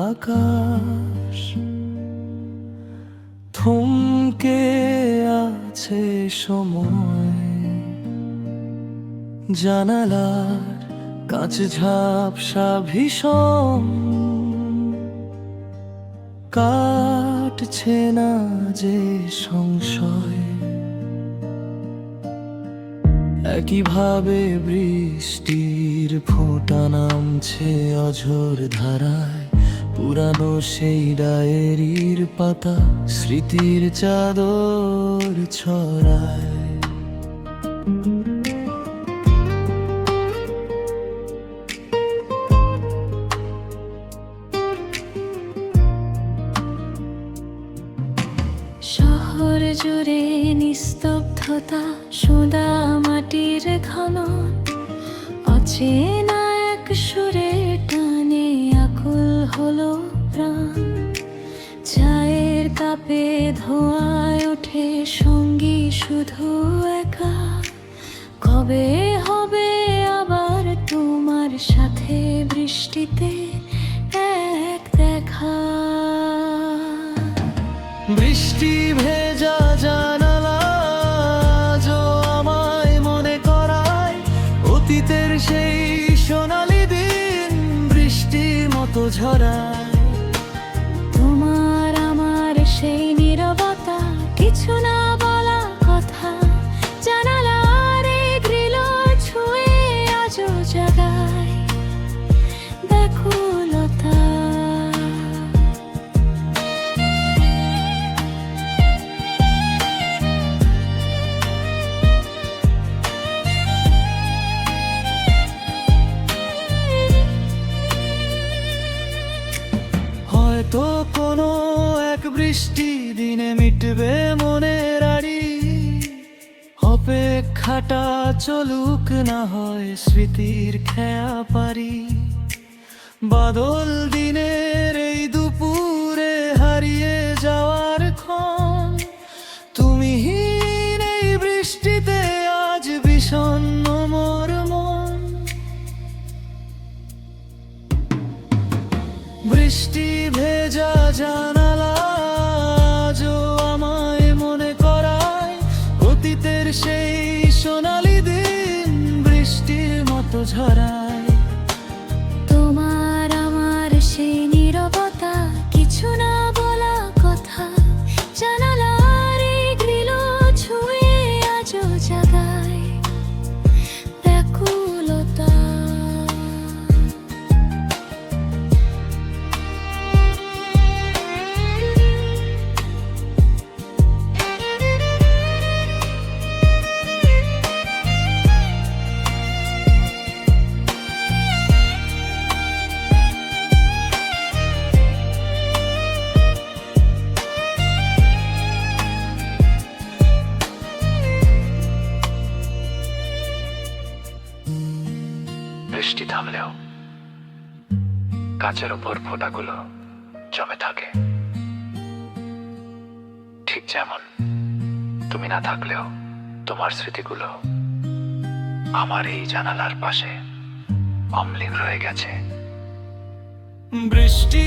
আকাশ থমকে আছে সময়, জানালার কাঁচ ঝাপসা ভীষণ, কাটছে না যে সংশয়। একইভাবে বৃষ্টির ফোঁটা নামছে অঝোর ধারায়, পুরানো সেই ডায়েরির পাতা স্মৃতির চাদর ছড়ায়। শহর জুড়ে নিস্তব্ধতা, সোঁদা মাটির খনন, অচেনা এক সুরে টানে আকুল হলো প্রাণ। চায়ের কাপে ধোঁয়ায় ওঠে সঙ্গী শুধু একা, কবে হবে আবার তোমার সাথে বৃষ্টিতে এক দেখা। বৃষ্টি ভেজা জানালা আজও আমায় মনে করায় অতীতের সেই সোনালি দিন বৃষ্টির মতো ঝরায়। তোমার আমার সেই নীরবতা, কিছু না বলা কথা, জানালার এই গ্রিল ছুঁয়ে আজও জাগায় ব্যাকুলতা। হয়তো কোনো এক বৃষ্টি দিনে মিটবে মনের আড়ি, অপেক্ষাটা চলুক না হয় স্মৃতির খেয়া পারি। বাদল দিনের এই দুপুরে হারিয়ে যাওয়ার ক্ষণ, তুমিহীন এই বৃষ্টিতে আজ বিষণ্ণ মোর মন। বৃষ্টি ভেজা জানালা আজও আমায় মনে করায় অতীতের সেই সোনালি দিন বৃষ্টির মতো ঝরায়। তোমার আমার সেই নীরবতা, কিছু না বলা কথা, জানালার এই গ্রিল ছুঁয়ে আজও জাগায় ব্যাকুলতা। বৃষ্টি থামলেও কাঁচের ওপর ফোঁটাগুলো জমে থাকে, ঠিক যেমন তুমি না থাকলেও তোমার স্মৃতিগুলো আমার এই জানালার পাশে অম্লিন রয়ে গেছে। বৃষ্টি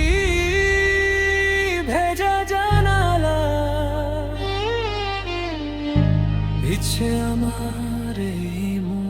ভেজা জানালা ভিজছে আমার এই মন।